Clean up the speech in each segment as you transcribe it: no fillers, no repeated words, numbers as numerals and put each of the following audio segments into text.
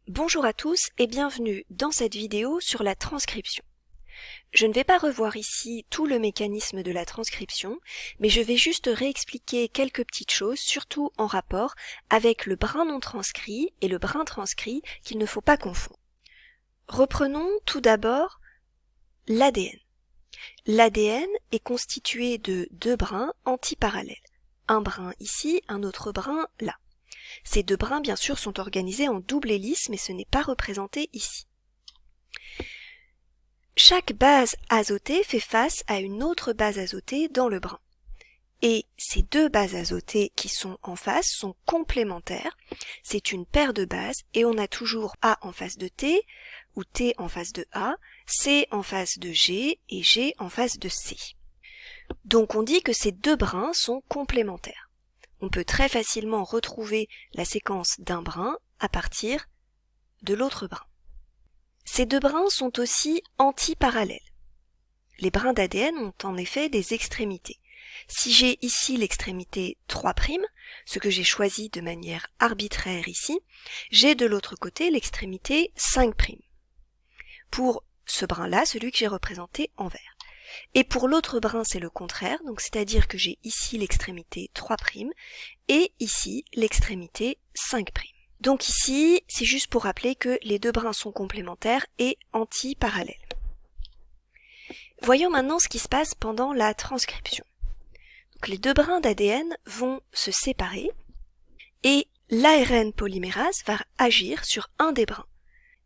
Bonjour à tous et bienvenue dans cette vidéo sur la transcription. Je ne vais pas revoir ici tout le mécanisme de la transcription, mais je vais juste réexpliquer quelques petites choses, surtout en rapport avec le brin non transcrit et le brin transcrit qu'il ne faut pas confondre. Reprenons tout d'abord l'ADN. L'ADN est constitué de deux brins antiparallèles. Un brin ici, un autre brin là. Ces deux brins, bien sûr, sont organisés en double hélice, mais ce n'est pas représenté ici. Chaque base azotée fait face à une autre base azotée dans le brin. Et ces deux bases azotées qui sont en face sont complémentaires. C'est une paire de bases et on a toujours A en face de T, ou T en face de A, C en face de G et G en face de C. Donc on dit que ces deux brins sont complémentaires. On peut très facilement retrouver la séquence d'un brin à partir de l'autre brin. Ces deux brins sont aussi antiparallèles. Les brins d'ADN ont en effet des extrémités. Si j'ai ici l'extrémité 3', ce que j'ai choisi de manière arbitraire ici, j'ai de l'autre côté l'extrémité 5'. Pour ce brin-là, celui que j'ai représenté en vert. Et pour l'autre brin, c'est le contraire, donc c'est-à-dire que j'ai ici l'extrémité 3' et ici l'extrémité 5'. Donc ici, c'est juste pour rappeler que les deux brins sont complémentaires et antiparallèles. Voyons maintenant ce qui se passe pendant la transcription. Donc les deux brins d'ADN vont se séparer et l'ARN polymérase va agir sur un des brins.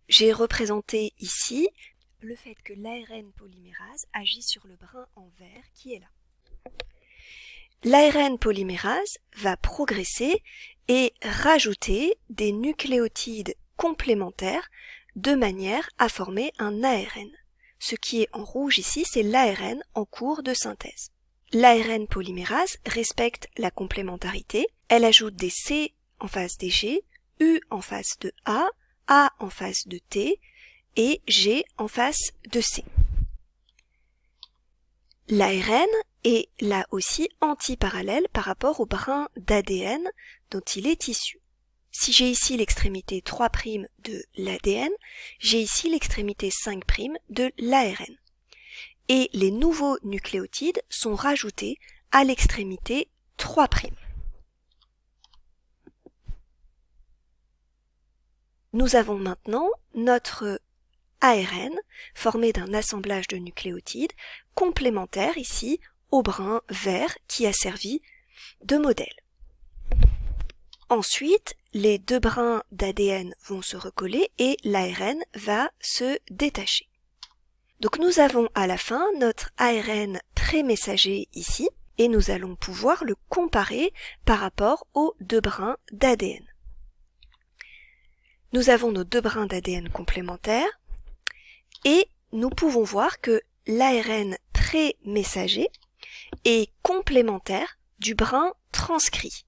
J'ai représenté ici le fait que l'ARN polymérase agit sur le brin en vert qui est là. L'ARN polymérase va progresser et rajouter des nucléotides complémentaires de manière à former un ARN. Ce qui est en rouge ici, c'est l'ARN en cours de synthèse. L'ARN polymérase respecte la complémentarité. Elle ajoute des C en face des G, U en face de A en face de T et G en face de C. L'ARN est là aussi antiparallèle par rapport au brin d'ADN dont il est issu. Si j'ai ici l'extrémité 3' de l'ADN, j'ai ici l'extrémité 5' de l'ARN. Et les nouveaux nucléotides sont rajoutés à l'extrémité 3'. Nous avons maintenant notre ARN formé d'un assemblage de nucléotides complémentaires ici au brin vert qui a servi de modèle. Ensuite, les deux brins d'ADN vont se recoller et l'ARN va se détacher. Donc nous avons à la fin notre ARN pré-messager ici et nous allons pouvoir le comparer par rapport aux deux brins d'ADN. Nous avons nos deux brins d'ADN complémentaires et nous pouvons voir que l'ARN pré-messager est complémentaire du brin transcrit.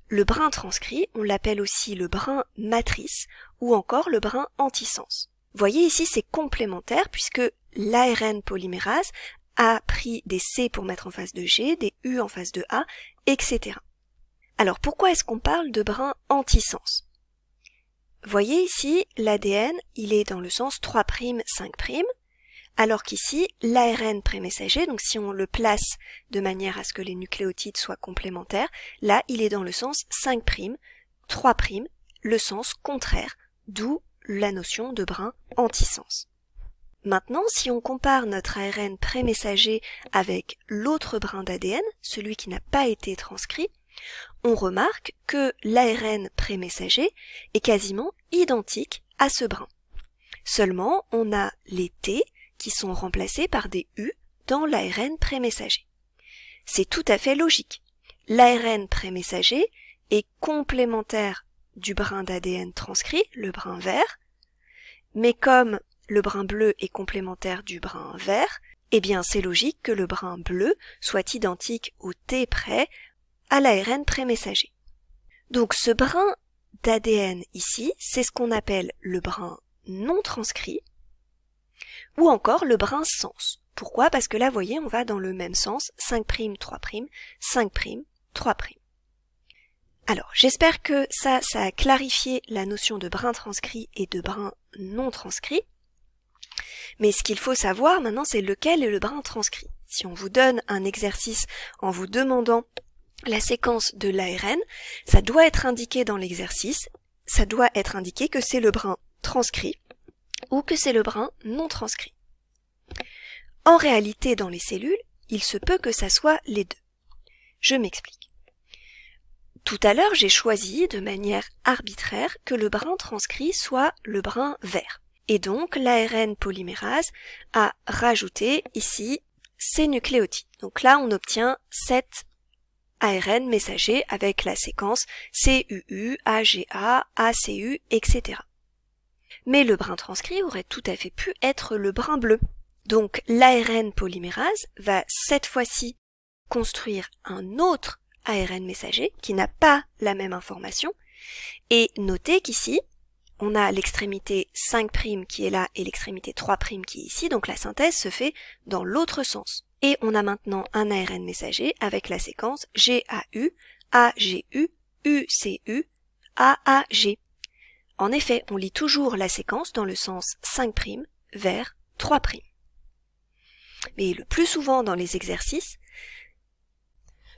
Le brin transcrit, on l'appelle aussi le brin matrice ou encore le brin antisens. Vous voyez ici c'est complémentaire puisque l'ARN polymérase a pris des C pour mettre en face de G, des U en face de A, etc. Alors pourquoi est-ce qu'on parle de brin antisens ? Voyez ici, l'ADN, il est dans le sens 3', 5', alors qu'ici, l'ARN pré-messager, donc si on le place de manière à ce que les nucléotides soient complémentaires, là, il est dans le sens 5', 3', le sens contraire, d'où la notion de brin antisens. Maintenant, si on compare notre ARN pré-messager avec l'autre brin d'ADN, celui qui n'a pas été transcrit, on remarque que l'ARN pré-messager est quasiment identique à ce brin. Seulement, on a les T qui sont remplacés par des U dans l'ARN pré-messager. C'est tout à fait logique. L'ARN pré-messager est complémentaire du brin d'ADN transcrit, le brin vert, mais comme le brin bleu est complémentaire du brin vert, eh bien c'est logique que le brin bleu soit identique au T près à l'ARN pré-messager. Donc ce brin d'ADN ici, c'est ce qu'on appelle le brin non transcrit ou encore le brin sens. Pourquoi ? Parce que là, vous voyez, on va dans le même sens, 5', 3', 5', 3'. Alors, j'espère que ça a clarifié la notion de brin transcrit et de brin non transcrit. Mais ce qu'il faut savoir maintenant, c'est lequel est le brin transcrit. Si on vous donne un exercice en vous demandant la séquence de l'ARN, ça doit être indiqué dans l'exercice, ça doit être indiqué que c'est le brin transcrit ou que c'est le brin non transcrit. En réalité, dans les cellules, il se peut que ça soit les deux. Je m'explique. Tout à l'heure, j'ai choisi de manière arbitraire que le brin transcrit soit le brin vert. Et donc, l'ARN polymérase a rajouté ici ces nucléotides. Donc là, on obtient 7 ARN messagers avec la séquence CUU, AGA, ACU, etc. Mais le brin transcrit aurait tout à fait pu être le brin bleu. Donc l'ARN polymérase va cette fois-ci construire un autre ARN messager qui n'a pas la même information. Et notez qu'ici, on a l'extrémité 5' qui est là et l'extrémité 3' qui est ici, donc la synthèse se fait dans l'autre sens. Et on a maintenant un ARN messager avec la séquence GAU, AGU, UCU, AAG. En effet, on lit toujours la séquence dans le sens 5' vers 3'. Mais le plus souvent dans les exercices,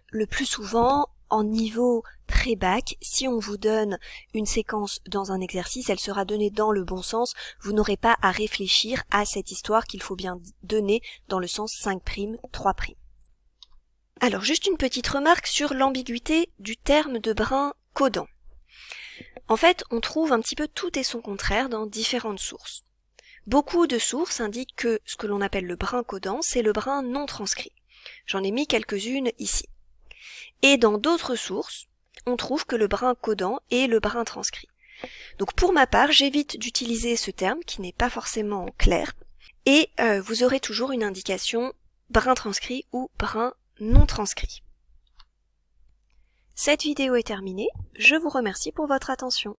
le plus souvent en niveau très bac, si on vous donne une séquence dans un exercice, elle sera donnée dans le bon sens, vous n'aurez pas à réfléchir à cette histoire qu'il faut bien donner dans le sens 5', 3'. Alors juste une petite remarque sur l'ambiguïté du terme de brin codant. En fait, on trouve un petit peu tout et son contraire dans différentes sources. Beaucoup de sources indiquent que ce que l'on appelle le brin codant, c'est le brin non transcrit. J'en ai mis quelques-unes ici. Et dans d'autres sources, on trouve que le brin codant est le brin transcrit. Donc pour ma part, j'évite d'utiliser ce terme qui n'est pas forcément clair, et vous aurez toujours une indication brin transcrit ou brin non transcrit. Cette vidéo est terminée, je vous remercie pour votre attention.